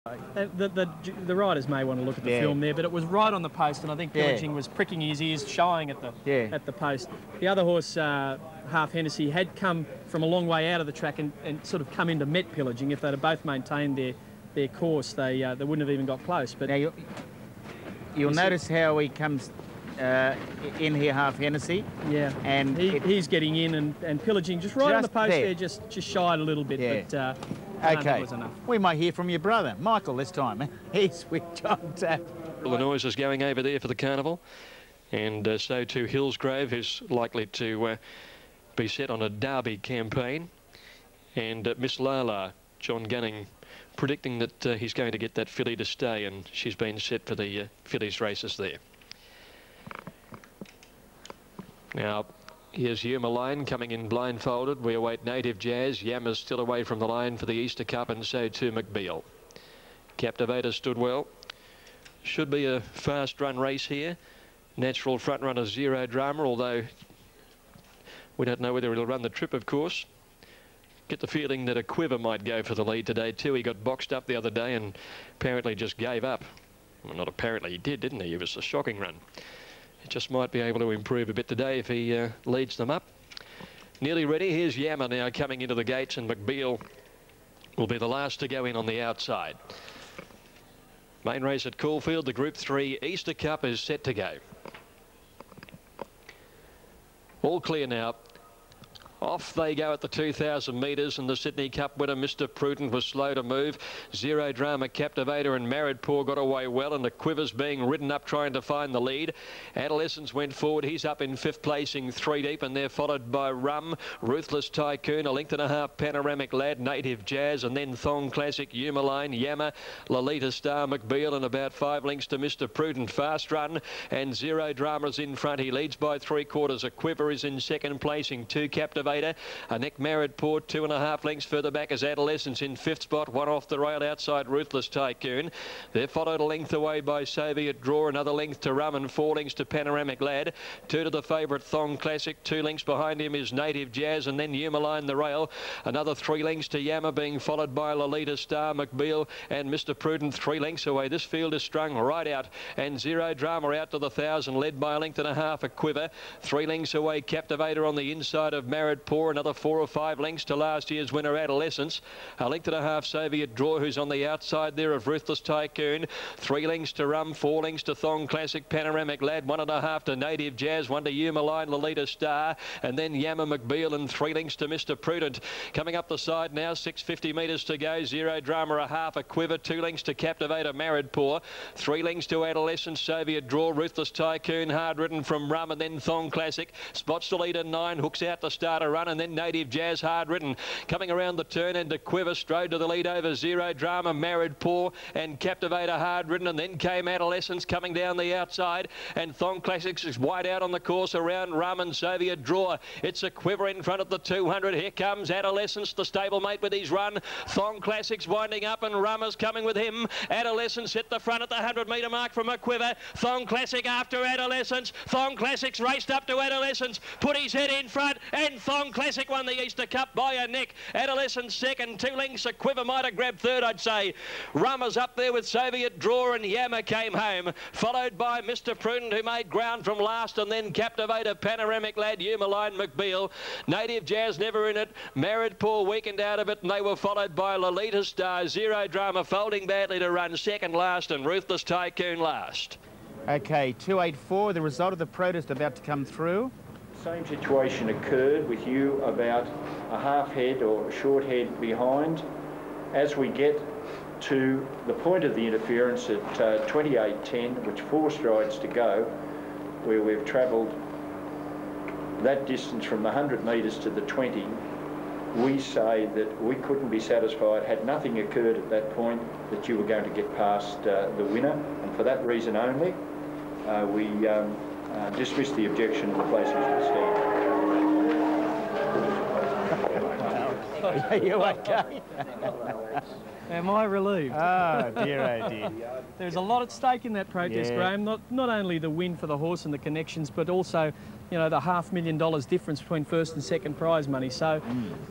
The riders may want to look at the film there, but it was right on the post, and I think Pillaging was pricking his ears, shying at the post. The other horse, Half Hennessy, had come from a long way out of the track and sort of come into Met Pillaging. If they'd have both maintained their course, they wouldn't have even got close. But now you'll notice how he comes in here, Half Hennessy. Yeah, and he's getting in, and Pillaging just right on the post there, just shied a little bit, but okay, was enough. We might hear from your brother, Michael, this time. He's with John Taft. Well, the noise is going over there for the carnival, and so too Hillsgrove, who's likely to be set on a Derby campaign, and Miss Lala, John Gunning, predicting that he's going to get that filly to stay, and she's been set for the fillies races there. Now, here's Yuma Line coming in blindfolded. We await Native Jazz. Yama's still away from the line for the Easter Cup, and so too McBeal. Captivator stood well. Should be a fast run race here. Natural front runner Zero Drama, although we don't know whether he'll run the trip, of course. Get the feeling that a Quiver might go for the lead today too. He got boxed up the other day and apparently just gave up. Well, not apparently, he did, didn't he? It was a shocking run. He just might be able to improve a bit today if he leads them up. Nearly ready. Here's Yama now coming into the gates, and McBeal will be the last to go in on the outside. Main race at Caulfield, the Group 3 Easter Cup is set to go. All clear now. Off they go at the 2,000 metres, and the Sydney Cup winner, Mr. Prudent, was slow to move. Zero Drama, Captivator and Married Poor got away well, and the Quivers being ridden up trying to find the lead. Adolescence went forward. He's up in 5th placing 3 deep, and they're followed by Rum, Ruthless Tycoon, a length and a half Panoramic Lad, Native Jazz, and then Thong Classic, Yuma Line, Yama, Lolita Star, McBeal, and about 5 lengths to Mr. Prudent. Fast run, and Zero Drama's in front. He leads by 3/4. A Quiver is in 2nd placing 2 Captivator. A Nick Married Poor 2.5 lengths further back as Adolescence in 5th spot. 1 off the rail outside Ruthless Tycoon. They're followed a length away by Soviet Draw, another length to Rum, and 4 lengths to Panoramic Lad. 2 to the favourite Thong Classic. 2 lengths behind him is Native Jazz, and then Yuma Line the rail. Another 3 lengths to Yama, being followed by Lolita Star, McBeal and Mr. Prudent 3 lengths away. This field is strung right out, and Zero Drama out to the 1,000, led by a length and a half. A Quiver 3 lengths away. Captivator on the inside of Married Poor, another 4 or 5 lengths to last year's winner Adolescence. A length and a half Soviet Draw, who's on the outside there of Ruthless Tycoon. 3 lengths to Rum, 4 lengths to Thong Classic, Panoramic Lad, 1.5 to Native Jazz, 1 to Yuma Line, Lolita Star, and then Yama, McBeal, and 3 lengths to Mr. Prudent. Coming up the side now, 650 metres to go. Zero Drama a half. A Quiver, 2 lengths to Captivator, Married Poor, 3 lengths to Adolescence, Soviet Draw, Ruthless Tycoon, hard ridden from Rum, and then Thong Classic. Spots the leader 9, hooks out to start a run, and then Native Jazz, hard ridden. Coming around the turn, and a Quiver strode to the lead over Zero Drama, Married Poor, and Captivator, hard ridden, and then came Adolescence coming down the outside, and Thong Classics is wide out on the course around Rum and Soviet Draw. It's a Quiver in front of the 200. Here comes Adolescence, the stablemate with his run. Thong Classics winding up, and Rum is coming with him. Adolescence hit the front at the 100-metre mark from a Quiver. Thong Classic after Adolescence. Thong Classics raced up to Adolescence, put his head in front, and Thong Classic won the Easter Cup by a neck. Adolescence second, 2 lengths. A Quiver might have grabbed third, I'd say. Rum is up there with Soviet Draw, and Yama came home, followed by Mr. Prudent, who made ground from last, and then Captivator, Panoramic Lad, Yuma Line, McBeal. Native Jazz never in it. Married Poor weakened out of it, and they were followed by Lolita Star. Zero Drama folding badly to run second last, and Ruthless Tycoon last. Okay, 284, the result of the protest about to come through. Same situation occurred with you about a half head or a short head behind. As we get to the point of the interference at 28.10, which 4 strides to go, where we've travelled that distance from the 100 metres to the 20, we say that we couldn't be satisfied, had nothing occurred at that point, that you were going to get past the winner, and for that reason only, we dismiss the objection and the place is to stand. You okay? Am I relieved? Oh, dear, oh, dear. There's a lot at stake in that protest, Graham. Not only the win for the horse and the connections, but also, you know, the $500,000 difference between first and second prize money. So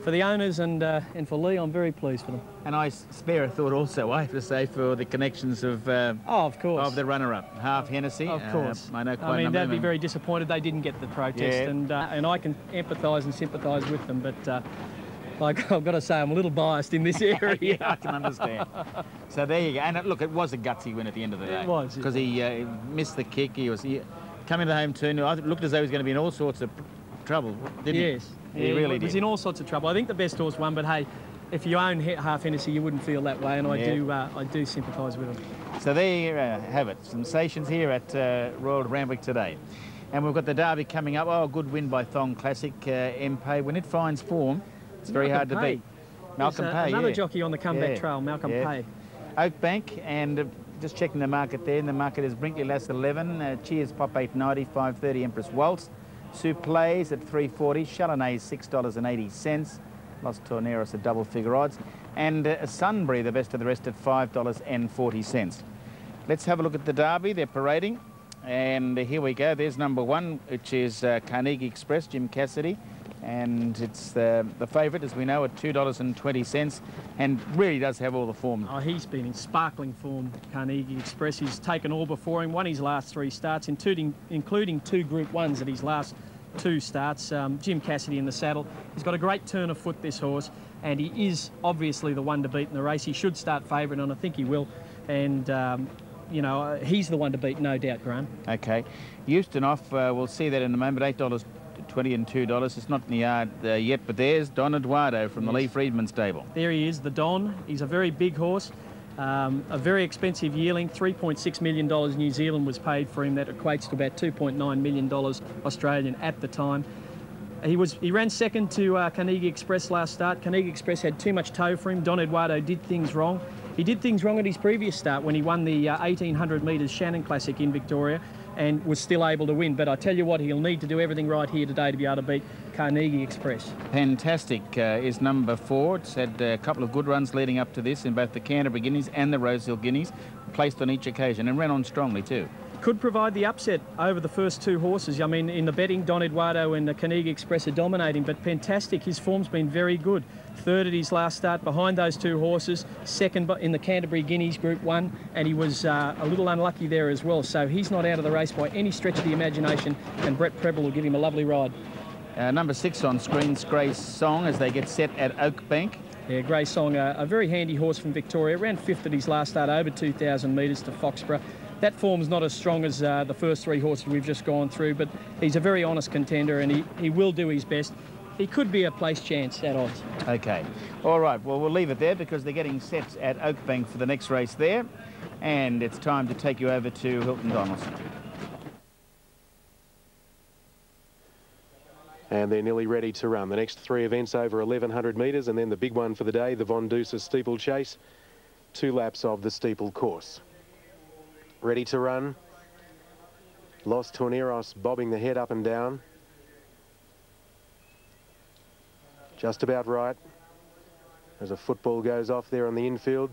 for the owners and for Lee, I'm very pleased for them. And I spare a thought also, I have to say, for the connections of of course, of the runner-up, Half Hennessy. Of course. I know quite I mean, they'd be very very disappointed they didn't get the protest, and I can empathise and sympathise with them, but like, I've got to say, I'm a little biased in this area. Yeah, I can understand. So there you go. And look, it was a gutsy win at the end of the day. It was. Because he missed the kick. He coming to the home turn. It looked as though he was going to be in all sorts of trouble, didn't he? Yes. He really did. He was in all sorts of trouble. I think the best horse won, but hey, if you own Half Hennessy, you wouldn't feel that way, and I do sympathise with him. So there you have it. Sensations here at Royal Randwick today. And we've got the Derby coming up. Oh, a good win by Thong Classic. Mpe, when it finds form, it's very hard to beat. Malcolm Pay, another jockey on the comeback trail, Malcolm Pay. Oakbank, and just checking the market there, and the market is Brinkley Lass 11, Cheers Pop 8.90, 5.30 Empress Waltz, Souplays at 3.40, Chalonnais $6.80, Los Torneros at double figure odds, and Sunbury, the best of the rest, at $5.40. Let's have a look at the Derby. They're parading, and here we go. There's number one, which is Carnegie Express, Jim Cassidy. And it's the favourite, as we know, at $2.20, and really does have all the form. Oh, he's been in sparkling form, Carnegie Express. He's taken all before him, won his last 3 starts, including 2 Group 1s at his last 2 starts. Jim Cassidy in the saddle. He's got a great turn of foot, this horse, and he is obviously the one to beat in the race. He should start favourite, and I think he will. And you know, he's the one to beat, no doubt, Graham. Okay. Euston off, we'll see that in a moment, $8.20 and $2. It's not in the yard yet, but there's Don Eduardo from the Lee Friedman stable. There he is, the Don. He's a very big horse, a very expensive yearling. $3.6 million New Zealand was paid for him. That equates to about $2.9 million Australian at the time. He ran second to Carnegie Express last start. Carnegie Express had too much toe for him. Don Eduardo did things wrong. He did things wrong at his previous start when he won the 1800 metres Shannon Classic in Victoria and was still able to win. But I tell you what, he'll need to do everything right here today to be able to beat Carnegie Express. Fantastic is number 4. It's had a couple of good runs leading up to this in both the Canterbury Guineas and the Rosehill Guineas, placed on each occasion, and ran on strongly too. Could provide the upset over the first 2 horses. I mean, in the betting, Don Eduardo and the Carnegie Express are dominating, but Fantastic, his form's been very good. 3rd at his last start behind those 2 horses, 2nd in the Canterbury Guineas Group 1, and he was a little unlucky there as well. So he's not out of the race by any stretch of the imagination, and Brett Preble will give him a lovely ride. Number 6 on screen's Grey Song as they get set at Oakbank. Yeah, Grey Song, a very handy horse from Victoria, ran 5th at his last start, over 2,000 metres to Foxborough. That form's not as strong as the first 3 horses we've just gone through, but he's a very honest contender, and he will do his best. He could be a place chance at odds. Okay. All right. Well, we'll leave it there because they're getting set at Oakbank for the next race there. And it's time to take you over to Hilton Donaldson. And they're nearly ready to run. The next 3 events over 1,100 metres, and then the big one for the day, the Von Duser Steeplechase. 2 laps of the steeple course. Ready to run. Los Torneros bobbing the head up and down. Just about right. As a football goes off there on the infield.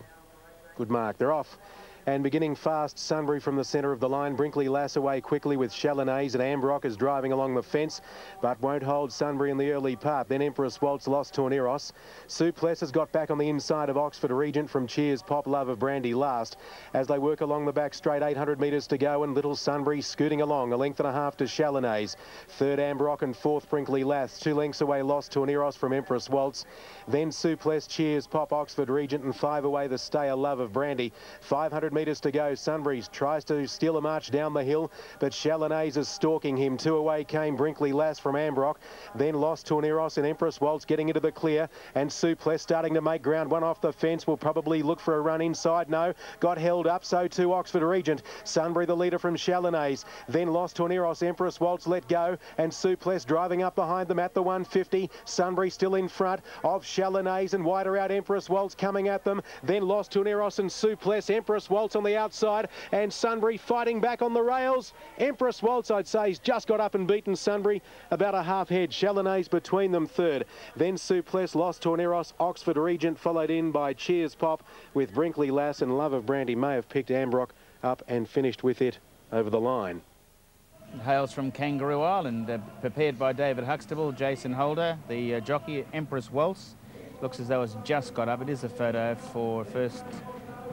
Good mark. They're off. And beginning fast, Sunbury from the centre of the line. Brinkley Lass away quickly with Chalonnais, and Ambrock is driving along the fence, but won't hold Sunbury in the early part. Then Empress Waltz, Los Torneros. Soupless has got back on the inside of Oxford Regent from Cheers Pop, Love of Brandy last. As they work along the back straight, 800 metres to go, and Little Sunbury scooting along, 1.5 lengths to Chalonnais. 3rd Ambrock and 4th Brinkley Lass. 2 lengths away, Los Torneros from Empress Waltz. Then Soupless, Cheers Pop, Oxford Regent, and 5 away the stayer, Love of Brandy. 500 metres to go. Sunbury tries to steal a march down the hill, but Chalonnais is stalking him. 2 away came Brinkley Lass from Ambrock. Then Los Torneros and Empress Waltz getting into the clear, and Soupless starting to make ground. 1 off the fence, will probably look for a run inside. No, got held up, so too Oxford Regent. Sunbury the leader from Chalonnais. Then Los Torneros, Empress Waltz let go, and Soupless driving up behind them at the 150. Sunbury still in front of Chalonnais, and wider out Empress Waltz coming at them. Then Los Torneros and Soupless. Empress Waltz Waltz on the outside, and Sunbury fighting back on the rails. Empress Waltz, I'd say, has just got up and beaten Sunbury about a half head. Chalonnaise between them third. Then Souplesse, Los Torneros, Oxford Regent, followed in by Cheers Pop, with Brinkley Lass and Love of Brandy may have picked Ambrock up and finished with it over the line. Hails from Kangaroo Island, prepared by David Huxtable, Jason Holder, the jockey, Empress Waltz. Looks as though it's just got up. It is a photo for first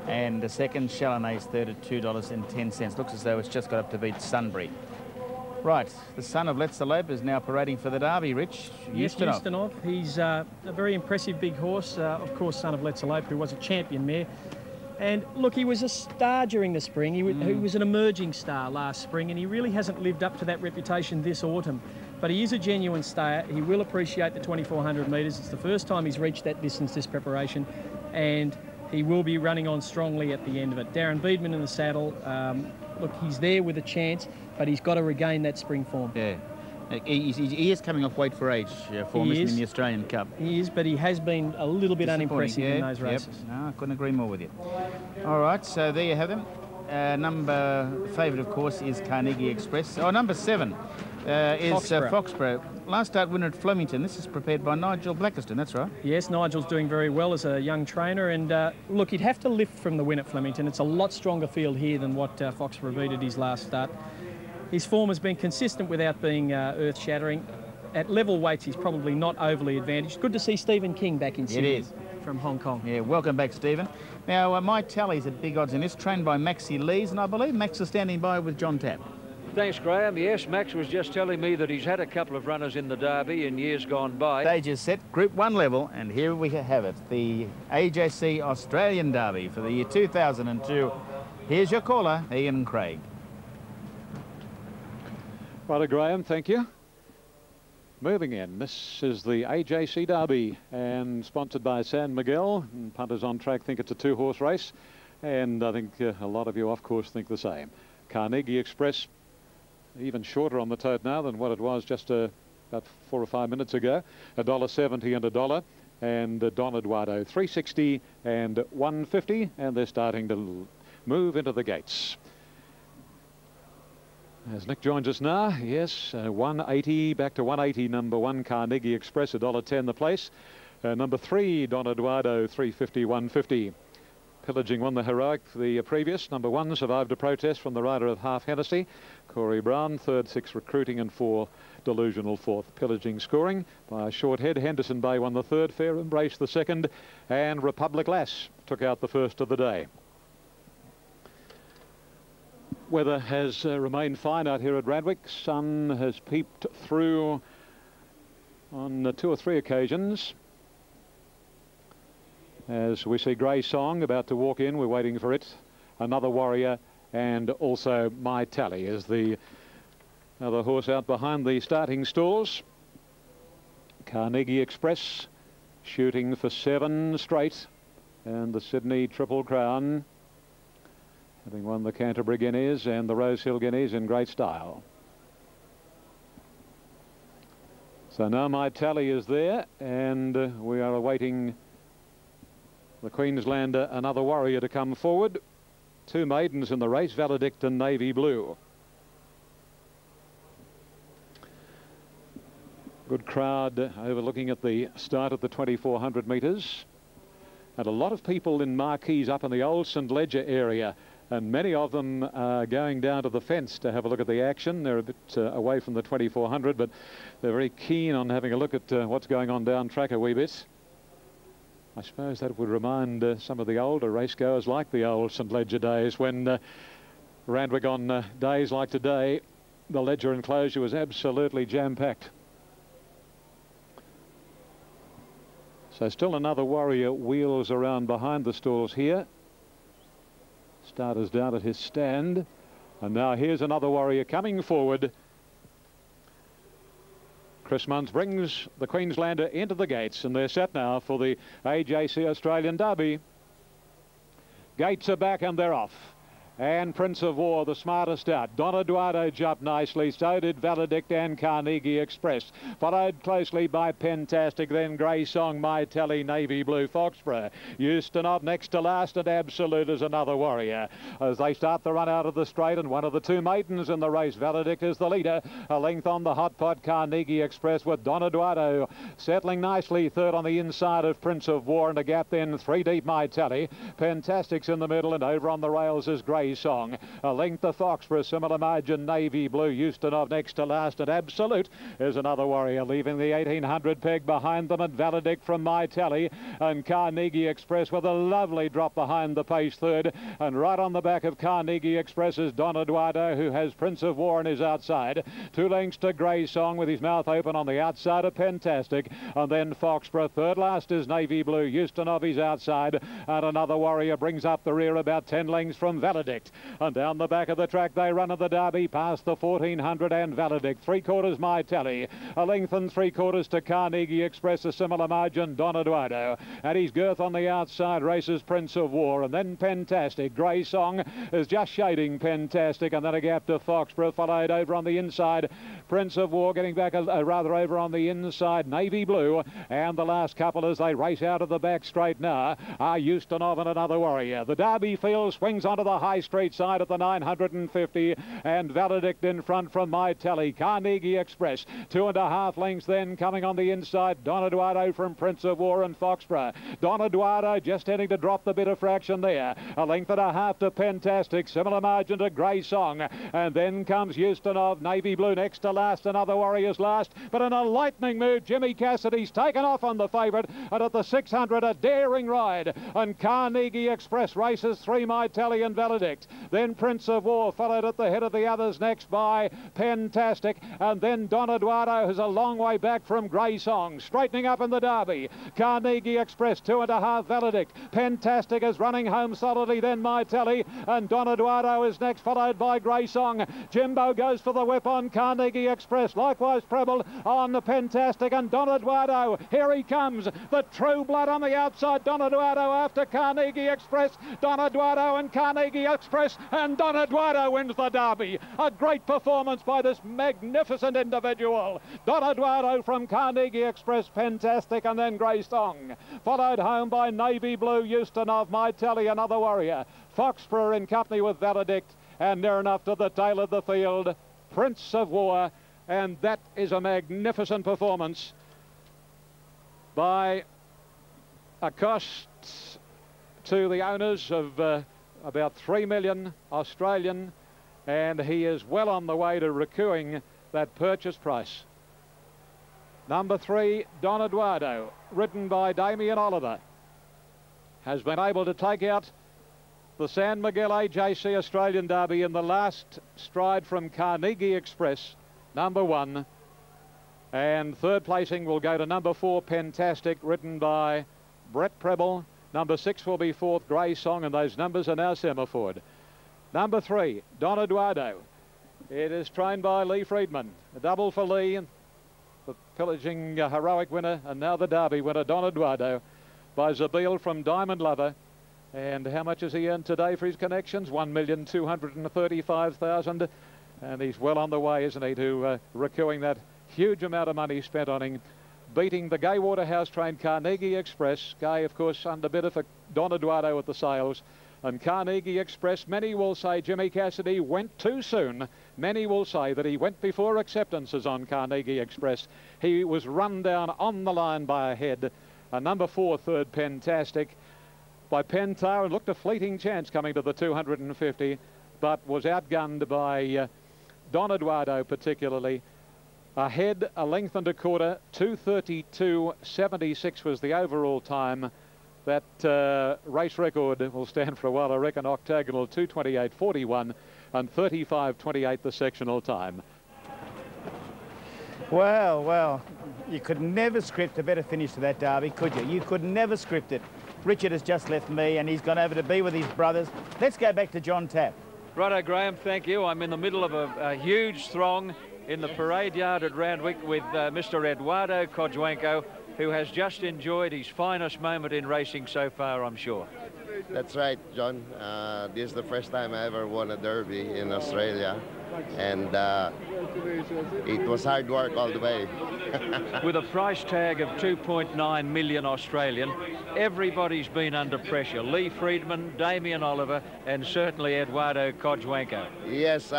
and a second. Chalonnaise third at $2.10. Looks as though it's just got up to beat Sunbury. Right, the son of Let's the Lope is now parading for the Derby, Rich. Yes, Ustinov. He's a very impressive big horse, of course, son of Let's the Lope, who was a champion mare. And look, he was a star during the spring. He was an emerging star last spring, and he really hasn't lived up to that reputation this autumn. But he is a genuine stayer. He will appreciate the 2,400 metres. It's the first time he's reached that distance this preparation, and he will be running on strongly at the end of it. Darren Beedman in the saddle. Look, he's there with a chance, but he's got to regain that spring form. Yeah. He is coming off weight for age formation in the Australian Cup. He is, but he has been a little bit unimpressive in those races. Yep. No, I couldn't agree more with you. All right, so there you have them. Favourite, of course, is Carnegie Express. Oh, number 7 is Foxborough. Last start winner at Flemington. This is prepared by Nigel Blackiston, that's right. Yes, Nigel's doing very well as a young trainer. And look, he'd have to lift from the win at Flemington. It's a lot stronger field here than what Foxborough beat at his last start. His form has been consistent without being earth-shattering. At level weights, he's probably not overly advantaged. Good to see Stephen King back in Sydney. It is. From Hong Kong. Yeah, welcome back, Stephen. Now, My Tally's at big odds in this, trained by Maxie Lees, and I believe Max is standing by with John Tapp. Thanks, Graham. Yes, Max was just telling me that he's had a couple of runners in the Derby in years gone by. Stage is set, Group 1 level, and here we have it, the AJC Australian Derby for the year 2002. Here's your caller, Ian Craig. Righto, Graham, thank you. Moving in, this is the AJC Derby, and sponsored by San Miguel. And punters on track think it's a 2-horse race, and I think a lot of you, of course, think the same. Carnegie Express, even shorter on the tote now than what it was just about 4 or 5 minutes ago. $1.70 and $1, and Don Eduardo $3.60 and $1.50, and they're starting to move into the gates. As Nick joins us now, yes, 180 back to 180. Number 1 Carnegie Express, $1.10 the place. Number 3 Don Eduardo, $3.50, $1.50. Pillaging won the heroic the previous. Number 1 survived a protest from the rider of Half Hennessy, Corey Brown. 3rd, 6 Recruiting, and 4 Delusional 4th. Pillaging scoring by a short head. Henderson Bay won the 3rd. Fair Embrace the 2nd, and Republic Lass took out the 1st of the day. Weather has remained fine out here at Randwick. Sun has peeped through on 2 or 3 occasions. As we see Grey Song about to walk in, we're waiting for it. Another Warrior, and also My Tally is the other horse out behind the starting stalls. Carnegie Express shooting for 7 straight, and the Sydney Triple Crown, having won the Canterbury Guineas and the Rosehill Guineas in great style. So now My Tally is there, and we are awaiting the Queenslander, Another Warrior, to come forward. 2 maidens in the race, Valedict and Navy Blue. Good crowd overlooking at the start at the 2,400 metres. And a lot of people in marquees up in the old St Ledger area, and many of them are going down to the fence to have a look at the action. They're a bit away from the 2,400, but they're very keen on having a look at what's going on down track a wee bit. I suppose that would remind some of the older racegoers, like the old St Ledger days, when Randwick on days like today, the Ledger enclosure was absolutely jam-packed. So still Another Warrior wheels around behind the stalls here. Starter's down at his stand, and now here's Another Warrior coming forward. Chris Munns brings the Queenslander into the gates, and they're set now for the AJC Australian Derby. Gates are back and they're off. and Prince of War, the smartest out. Don Eduardo jumped nicely, so did Valedict and Carnegie Express. Followed closely by Pentastic, then Grey Song, My Telly, Navy Blue, Foxborough. Ustinov next to last, and Absolute is Another Warrior. As they start the run out of the straight, and one of the two maidens in the race, Valedict is the leader. A length on the hot pot, Carnegie Express, with Don Eduardo settling nicely third on the inside of Prince of War, and a gap then 3 deep, My Telly. Pentastic's in the middle, and over on the rails is Grey Song. A length of Foxborough, similar margin, Navy Blue. Ustinov next to last, and Absolute is Another Warrior, leaving the 1800 peg behind them, and Valedict from My Telly, and Carnegie Express with a lovely drop behind the pace third, and right on the back of Carnegie Express is Don Eduardo, who has Prince of War on his outside. 2 lengths to Grey Song with his mouth open on the outside of Pentastic, and then Foxborough. Third last is Navy Blue. Ustinov his outside, and Another Warrior brings up the rear about 10 lengths from Valedict. And down the back of the track they run at the Derby past the 1400 and Valedict. 3/4 My Telly, a length and 3/4 to Carnegie Express, a similar margin, Don Eduardo. At his girth on the outside races Prince of War, and then Pentastic. Grey Song is just shading Pentastic, and then a gap to Foxborough, followed over on the inside. Prince of War getting back rather over on the inside, Navy Blue, and the last couple as they race out of the back straight now are Ustinov and Another Warrior. The Derby field swings onto the High Street side at the 950, and Valedict in front from My Telly. Carnegie Express 2.5 lengths then coming on the inside, Don Eduardo from Prince of War and Foxborough. Don Eduardo just heading to drop the bit of fraction there. A length and a half to Pentastic, similar margin to Grey Song, and then comes Ustinov. Navy Blue next to last, Another Warrior's last, but in a lightning move Jimmy Cassidy's taken off on the favourite, and at the 600 a daring ride, and Carnegie Express races 3 My Telly and Valedict. Then Prince of War followed at the head of the others next by Pentastic, and then Don Eduardo, who's a long way back from Grey Song, straightening up in the Derby. Carnegie Express 2.5 Valedict. Pentastic is running home solidly, then My Telly, and Don Eduardo is next, followed by Grey Song. Jimbo goes for the whip on Carnegie Express, likewise Preble on the Pentastic, and Don Eduardo, here he comes, the true blood on the outside. Don Eduardo after Carnegie Express, Don Eduardo and Carnegie Express, and Don Eduardo wins the Derby. A great performance by this magnificent individual. Don Eduardo from Carnegie Express, Pentastic, and then Grey Song, followed home by Navy Blue, Ustinov, My Telly, Another Warrior. Foxborough in company with Valedict, and near enough to the tail of the field, Prince of War, and that is a magnificent performance by a cost to the owners of about 3 million Australian, and he is well on the way to recouping that purchase price. Number 3, Don Eduardo, ridden by Damien Oliver, has been able to take out the San Miguel AJC Australian Derby in the last stride from Carnegie Express, number 1. And third placing will go to number 4, Pentastic, ridden by Brett Preble. Number 6 will be 4th, Grey Song, and those numbers are now semaphored. Number 3, Don Eduardo. It is trained by Lee Friedman. A double for Lee, the pillaging heroic winner, and now the Derby winner, Don Eduardo, by Zabeel from Diamond Lover. And how much has he earned today for his connections? 1,235,000. And he's well on the way, isn't he, to recouping that huge amount of money spent on him, beating the Gay Waterhouse trained Carnegie Express. Gay, of course, under bidder for Don Eduardo at the sales. And Carnegie Express, many will say Jimmy Cassidy went too soon. Many will say that he went before acceptances on Carnegie Express. He was run down on the line by a head. Number 4, third, Pentastic, by Pentar, and looked a fleeting chance coming to the 250, but was outgunned by Don Eduardo particularly. Ahead, a length and a quarter, 2:32.76 was the overall time. That race record will stand for a while, I reckon. Octagonal 2:28.41 and 35.28 the sectional time. Well, you could never script a better finish to that Derby, could you? You could never script it. Richard has just left me and he's gone over to be with his brothers. Let's go back to John Tapp. Righto, Graham, thank you. I'm in the middle of a huge throng in the parade yard at Randwick with Mr. Eduardo Codjuenco, who has just enjoyed his finest moment in racing so far, I'm sure. That's right, John. This is the first time I ever won a Derby in Australia, and it was hard work all the way. With a price tag of 2.9 million Australian, everybody's been under pressure. Lee Friedman, Damien Oliver, and certainly Eduardo Codjuanco. Yes,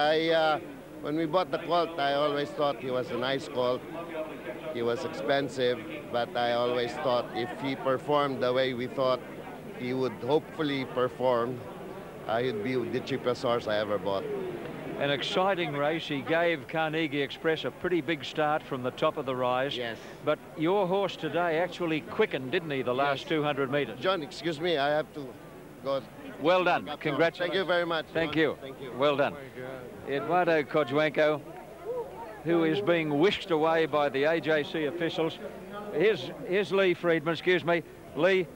when we bought the colt, I always thought he was a nice colt. He was expensive, but I always thought if he performed the way we thought he would hopefully perform, he'd be the cheapest horse I ever bought. An exciting race. He gave Carnegie Express a pretty big start from the top of the rise. Yes. But your horse today actually quickened, didn't he, the last 200 metres? John, excuse me, I have to go. Well done. Congratulations. Thank you very much. Thank you. Well done. Eduardo Codjuanco, who is being whisked away by the AJC officials. Here's Lee Friedman, excuse me. Lee,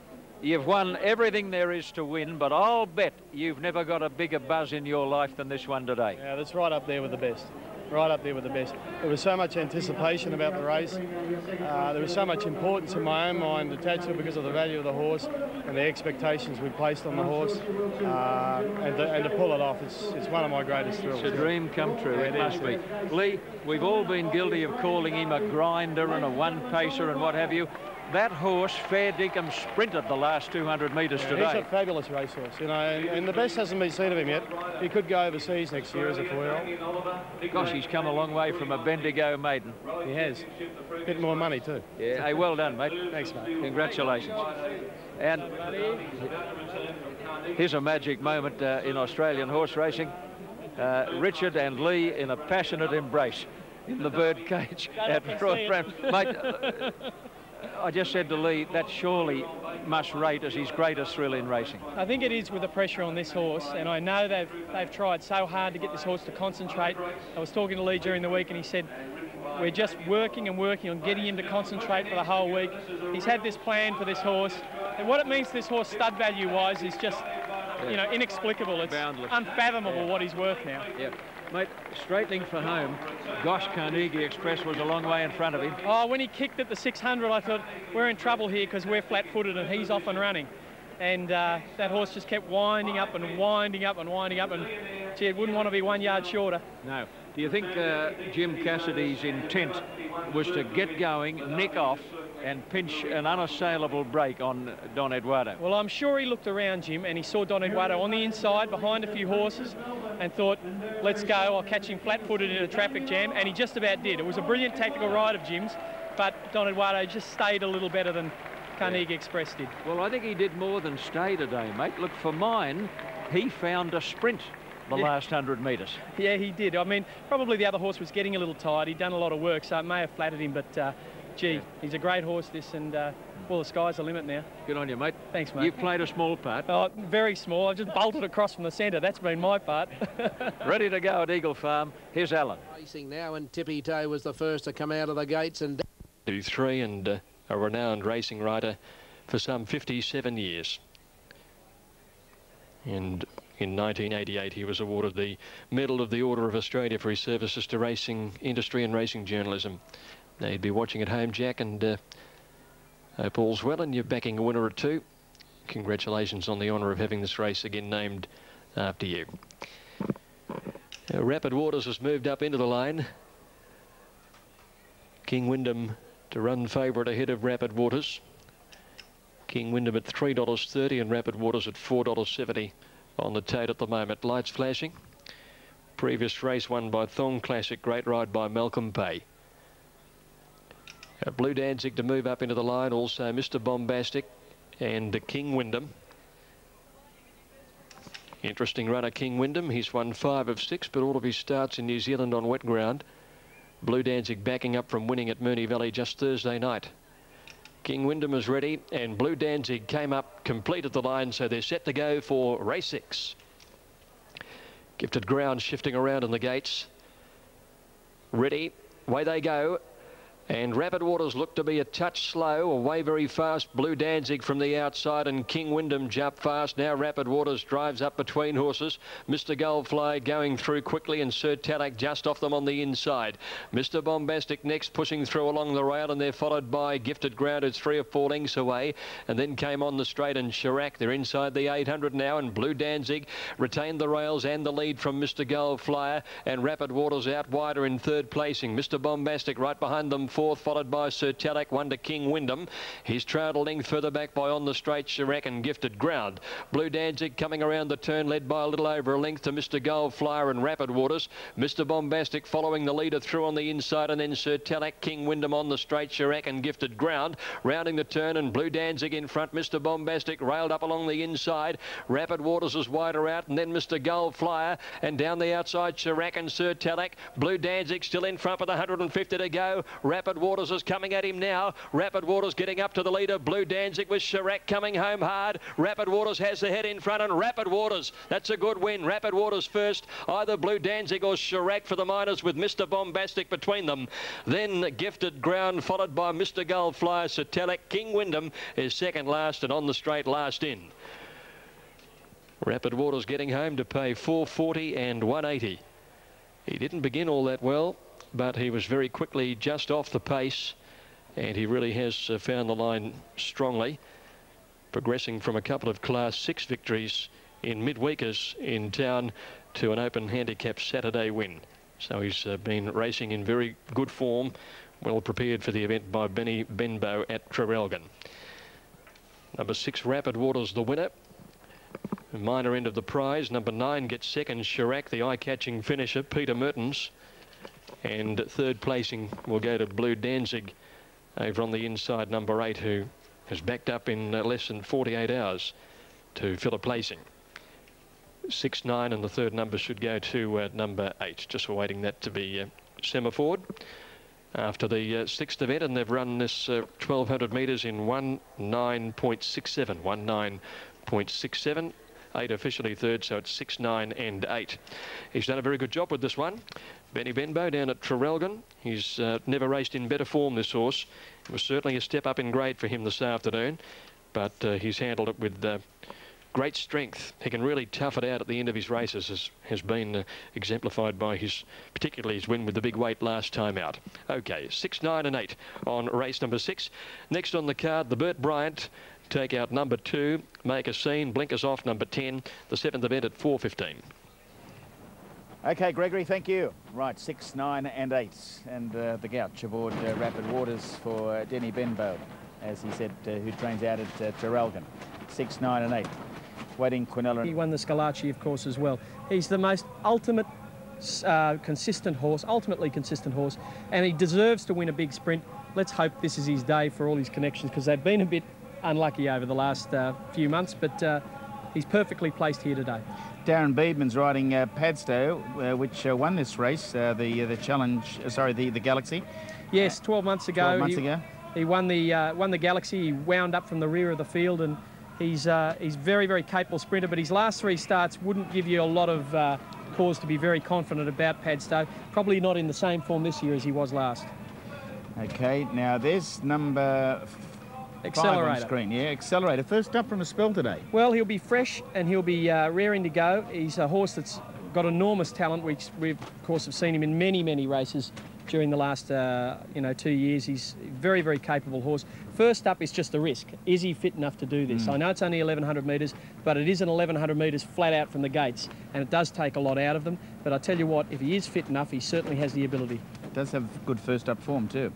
you've won everything there is to win, but I'll bet you've never got a bigger buzz in your life than this one today. Yeah, that's right up there with the best. Right up there with the best. There was so much anticipation about the race. There was so much importance in my own mind attached to it because of the value of the horse and the expectations we placed on the horse. And to pull it off, it's one of my greatest thrills. It's a dream come true, it must be. Lee, we've all been guilty of calling him a grinder and a one-pacer and what have you. That horse, Fair Dinkum, sprinted the last 200 metres today. He's a fabulous racehorse, you know, and the best hasn't been seen of him yet. He could go overseas next year as a 4-year-old. Gosh, he's come a long way from a Bendigo maiden. He has. A bit more money too. Yeah, hey, well done, mate. Thanks, mate. Congratulations. And here's a magic moment in Australian horse racing. Richard and Lee in a passionate embrace in the bird cage at Royal Bram. Mate, I just said to Lee, that surely must rate as his greatest thrill in racing. I think it is with the pressure on this horse, and I know they've tried so hard to get this horse to concentrate. I was talking to Lee during the week, and he said, we're just working and working on getting him to concentrate for the whole week. He's had this plan for this horse, and what it means to this horse stud value-wise is just, you know, inexplicable. It's boundless, unfathomable what he's worth now. Yeah. Mate, straightening for home, gosh, Carnegie Express was a long way in front of him. Oh, when he kicked at the 600, I thought, we're in trouble here because we're flat-footed and he's off and running. And that horse just kept winding up and winding up and winding up, and gee, it wouldn't want to be 1 yard shorter. No. Do you think Jim Cassidy's intent was to get going, nick off, and pinch an unassailable break on Don Eduardo? Well, I'm sure he looked around, Jim, and he saw Don Eduardo on the inside behind a few horses and thought, let's go, I'll catch him flat-footed in a traffic jam, and he just about did. It was a brilliant tactical ride of Jim's, but Don Eduardo just stayed a little better than Carnegie Express did. Well, I think he did more than stay today, mate. Look, for mine, he found a sprint the last 100 metres. Yeah, he did. I mean, probably the other horse was getting a little tired. He'd done a lot of work, so it may have flattered him, but gee, he's a great horse, this, and well, the sky's the limit now. Good on you, mate. Thanks, mate. You've played a small part. Oh, very small. I've just bolted across from the centre. That's been my part. Ready to go at Eagle Farm. Here's Alan. Racing now, and Tippy Toe was the first to come out of the gates. And 2-3, and a renowned racing rider for some 57 years. And in 1988, he was awarded the Medal of the Order of Australia for his services to racing industry and racing journalism. Now, you'd be watching at home, Jack, and hope all's well, and you're backing a winner or two. Congratulations on the honour of having this race again named after you. Rapid Waters has moved up into the line. King Wyndham to run favourite ahead of Rapid Waters. King Wyndham at $3.30 and Rapid Waters at $4.70 on the tote at the moment. Lights flashing. Previous race won by Thong Classic. Great ride by Malcolm Pay. Blue Danzig to move up into the line. Also Mr. Bombastic and King Wyndham. Interesting runner, King Wyndham. He's won 5 of 6, but all of his starts in New Zealand on wet ground. Blue Danzig backing up from winning at Moonee Valley just Thursday night. King Wyndham is ready, and Blue Danzig came up, completed the line, so they're set to go for race 6. Gifted Ground shifting around in the gates. Ready, away they go. And Rapid Waters looked to be a touch slow, away very fast. Blue Danzig from the outside and King Wyndham jumped fast. Now Rapid Waters drives up between horses. Mr. Goldfly going through quickly and Sir Talak just off them on the inside. Mr. Bombastic next pushing through along the rail, and they're followed by Gifted Ground, who's 3 or 4 lengths away, and then came on the straight and Chirac. They're inside the 800 now, and Blue Danzig retained the rails and the lead from Mr. Goldflyer, and Rapid Waters out wider in 3rd placing. Mr. Bombastic right behind them 4th, followed by Sir Talak, 1 to King Wyndham. He's trailed a length further back by On the Straight, Chirac and Gifted Ground. Blue Danzig coming around the turn, led by a little over a length to Mr. Goldflyer and Rapid Waters. Mr. Bombastic following the leader through on the inside, and then Sir Talak, King Wyndham on the straight, Chirac and Gifted Ground. Rounding the turn, and Blue Danzig in front. Mr. Bombastic railed up along the inside. Rapid Waters is wider out, and then Mr. Goldflyer, and down the outside, Chirac and Sir Talak. Blue Danzig still in front with 150 to go. Rapid Waters is coming at him now. Rapid Waters getting up to the leader. Blue Danzig with Chirac coming home hard. Rapid Waters has the head in front, and Rapid Waters, that's a good win. Rapid Waters first, either Blue Danzig or Chirac for the minors, with Mr. Bombastic between them. Then Gifted Ground followed by Mr. Goldflyer. Sir Talak, King Wyndham is second last, and On the Straight last in. Rapid Waters getting home to pay $4.40 and $1.80. He didn't begin all that well, but he was very quickly just off the pace, and he really has found the line strongly, progressing from a couple of Class 6 victories in midweekers in town to an Open Handicap Saturday win. So he's been racing in very good form, well prepared for the event by Benny Benbow at Traralgon. Number 6, Rapid Waters, the winner. Minor end of the prize. Number 9 gets second, Chirac, the eye-catching finisher, Peter Mertens. And 3rd placing will go to Blue Danzig over on the inside, number 8, who has backed up in less than 48 hours to fill a placing. 6, 9, and the 3rd number should go to number 8. Just awaiting that to be semaphored after the 6th event, and they've run this 1200 metres in 1:9.67. 1:9.67. 8 officially 3rd, so it's 6, 9 and 8. He's done a very good job with this one. Benny Benbow down at Traralgon. He's never raced in better form, this horse. It was certainly a step up in grade for him this afternoon, but he's handled it with great strength. He can really tough it out at the end of his races, as has been exemplified by particularly his win with the big weight last time out. Okay, 6, 9 and 8 on race number 6. Next on the card, the Bert Bryant take out number 2, Make a Scene, blinkers off number 10, the 7th event at 4:15. Okay, Gregory, thank you. Right, 6, 9 and 8, and the gouch aboard Rapid Waters for Denny Benbow, as he said, who trains out at Traralgon. 6, 9 and 8. Waiting Quinella. He won the Scalacci, of course, as well. He's the most ultimately consistent horse, and he deserves to win a big sprint. Let's hope this is his day for all his connections, because they've been a bit unlucky over the last few months, but he's perfectly placed here today. Darren Beedman's riding Padstow, which won this race, the challenge, the Galaxy. Yes, 12 months ago. 12 months ago. He won the Galaxy. He wound up from the rear of the field, and he's very, very capable sprinter, but his last 3 starts wouldn't give you a lot of cause to be very confident about Padstow. Probably not in the same form this year as he was last. Okay, now there's number Accelerator. 5 on screen. Yeah, Accelerator. First up from a spell today. Well, he'll be fresh and he'll be raring to go. He's a horse that's got enormous talent, which we, of course, have seen him in many, many races during the last 2 years. He's a very, very capable horse. First up is just the risk. Is he fit enough to do this? I know it's only 1,100 metres, but it is an 1,100 metres flat out from the gates, and it does take a lot out of them. But I tell you what, if he is fit enough, he certainly has the ability. Does have good first up form too.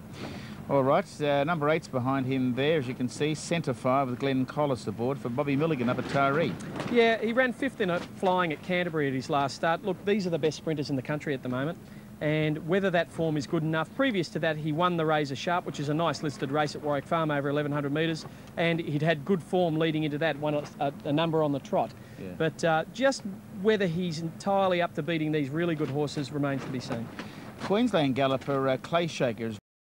All right, number 8's behind him there, as you can see. Centre 5 with Glenn Collis aboard for Bobby Milligan up at Taree. Yeah, he ran 5th in a flying at Canterbury at his last start. Look, these are the best sprinters in the country at the moment, and whether that form is good enough. Previous to that, he won the Razor Sharp, which is a nice listed race at Warwick Farm over 1,100 metres, and he'd had good form leading into that, won a number on the trot. Yeah. But just whether he's entirely up to beating these really good horses remains to be seen. Queensland galloper Clay Shaker has